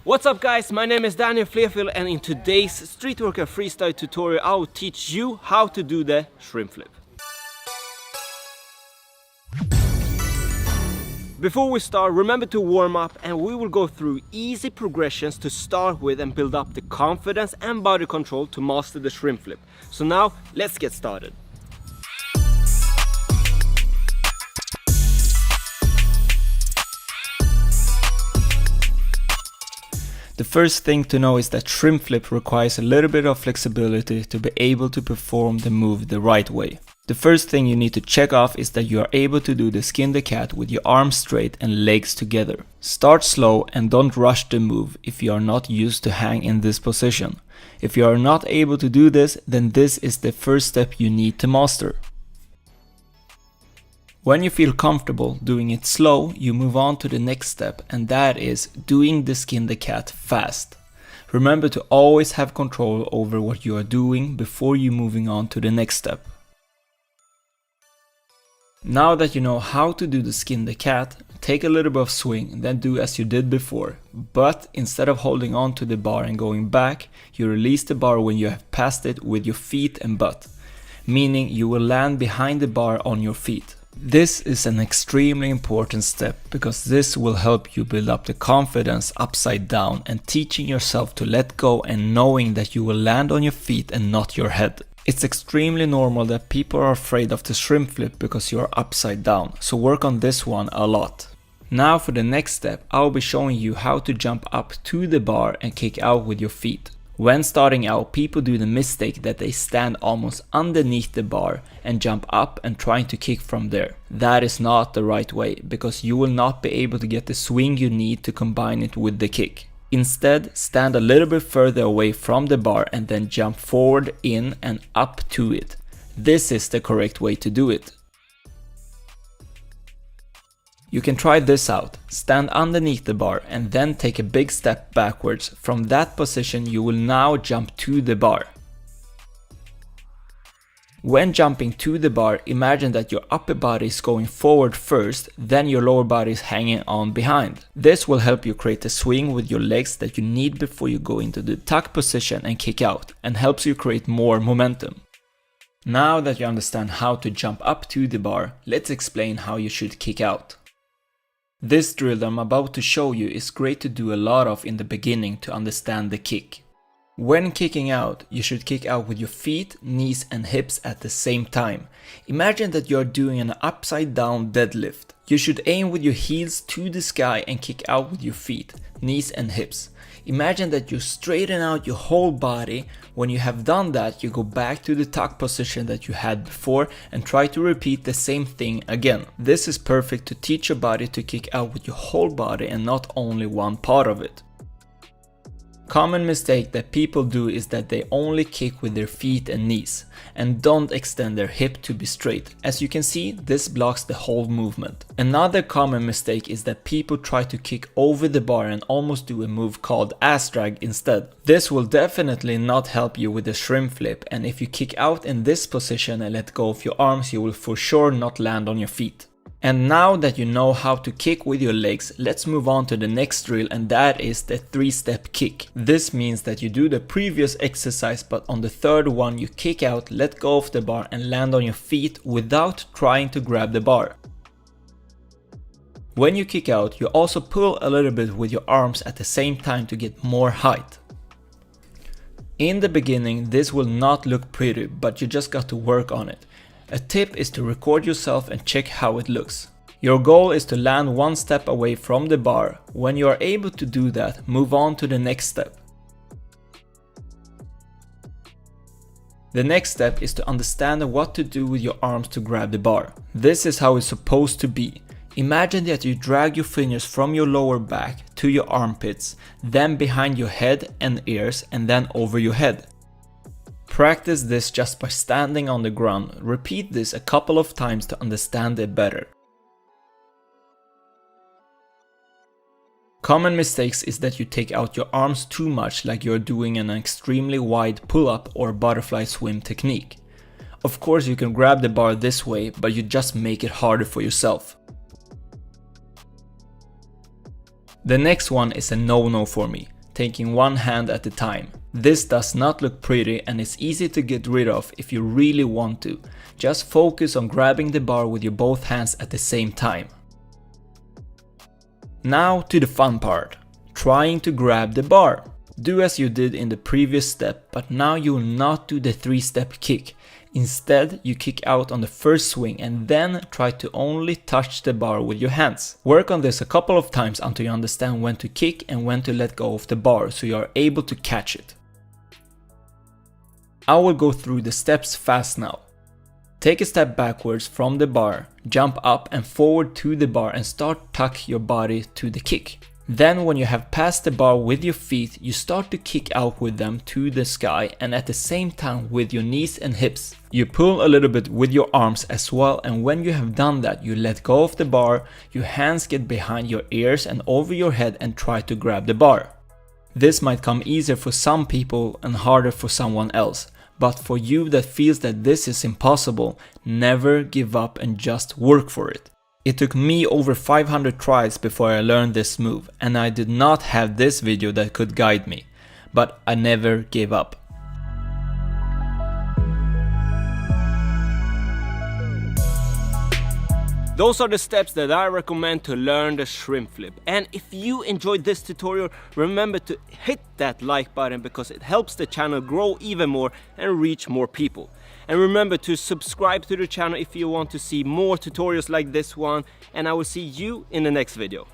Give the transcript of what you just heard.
What's up guys, my name is Daniel Flefield and in today's street workout freestyle tutorial I will teach you how to do the shrimp flip. Before we start, remember to warm up and we will go through easy progressions to start with and build up the confidence and body control to master the shrimp flip. So now, let's get started. The first thing to know is that shrimp flip requires a little bit of flexibility to be able to perform the move the right way. The first thing you need to check off is that you are able to do the skin the cat with your arms straight and legs together. Start slow and don't rush the move if you are not used to hang in this position. If you are not able to do this, then this is the first step you need to master. When you feel comfortable doing it slow, you move on to the next step, and that is doing the skin the cat fast. Remember to always have control over what you are doing before you moving on to the next step. Now that you know how to do the skin the cat, take a little bit of swing, then do as you did before. But instead of holding on to the bar and going back, you release the bar when you have passed it with your feet and butt, meaning you will land behind the bar on your feet. This is an extremely important step because this will help you build up the confidence upside down and teaching yourself to let go and knowing that you will land on your feet and not your head. It's extremely normal that people are afraid of the shrimp flip because you are upside down, so work on this one a lot. Now for the next step, I will be showing you how to jump up to the bar and kick out with your feet. When starting out, people do the mistake that they stand almost underneath the bar and jump up and trying to kick from there. That is not the right way because you will not be able to get the swing you need to combine it with the kick. Instead, stand a little bit further away from the bar and then jump forward in and up to it. This is the correct way to do it. You can try this out. Stand underneath the bar and then take a big step backwards. From that position you will now jump to the bar. When jumping to the bar, imagine that your upper body is going forward first, then your lower body is hanging on behind. This will help you create a swing with your legs that you need before you go into the tuck position and kick out, and helps you create more momentum. Now that you understand how to jump up to the bar, let's explain how you should kick out. This drill I'm about to show you is great to do a lot of in the beginning to understand the kick. When kicking out, you should kick out with your feet, knees and hips at the same time. Imagine that you are doing an upside down deadlift. You should aim with your heels to the sky and kick out with your feet, knees and hips. Imagine that you straighten out your whole body. When you have done that, you go back to the tuck position that you had before and try to repeat the same thing again. This is perfect to teach your body to kick out with your whole body and not only one part of it. Common mistake that people do is that they only kick with their feet and knees and don't extend their hip to be straight. As you can see, this blocks the whole movement. Another common mistake is that people try to kick over the bar and almost do a move called ass drag instead. This will definitely not help you with the shrimp flip, and if you kick out in this position and let go of your arms, you will for sure not land on your feet. And now that you know how to kick with your legs, let's move on to the next drill, and that is the 3-step kick. This means that you do the previous exercise, but on the third one you kick out, let go of the bar and land on your feet without trying to grab the bar. When you kick out, you also pull a little bit with your arms at the same time to get more height. In the beginning this will not look pretty, but you just got to work on it. A tip is to record yourself and check how it looks. Your goal is to land one step away from the bar. When you are able to do that, move on to the next step. The next step is to understand what to do with your arms to grab the bar. This is how it's supposed to be. Imagine that you drag your fingers from your lower back to your armpits, then behind your head and ears, and then over your head. Practice this just by standing on the ground. Repeat this a couple of times to understand it better. Common mistakes is that you take out your arms too much, like you're doing an extremely wide pull-up or butterfly swim technique. Of course you can grab the bar this way, but you just make it harder for yourself. The next one is a no-no for me. taking one hand at a time. This does not look pretty and is easy to get rid of if you really want to. Just focus on grabbing the bar with your both hands at the same time. Now to the fun part, trying to grab the bar. Do as you did in the previous step, but now you will not do the 3-step kick. Instead, you kick out on the first swing and then try to only touch the bar with your hands. Work on this a couple of times until you understand when to kick and when to let go of the bar so you are able to catch it. I will go through the steps fast now. Take a step backwards from the bar, jump up and forward to the bar and start tuck your body to the kick. Then when you have passed the bar with your feet, you start to kick out with them to the sky and at the same time with your knees and hips. You pull a little bit with your arms as well, and when you have done that, you let go of the bar, your hands get behind your ears and over your head and try to grab the bar. This might come easier for some people and harder for someone else. But for you that feels that this is impossible, never give up and just work for it. It took me over 500 tries before I learned this move, and I did not have this video that could guide me. But I never gave up. Those are the steps that I recommend to learn the shrimp flip. And if you enjoyed this tutorial, remember to hit that like button because it helps the channel grow even more and reach more people. And remember to subscribe to the channel if you want to see more tutorials like this one, and I will see you in the next video.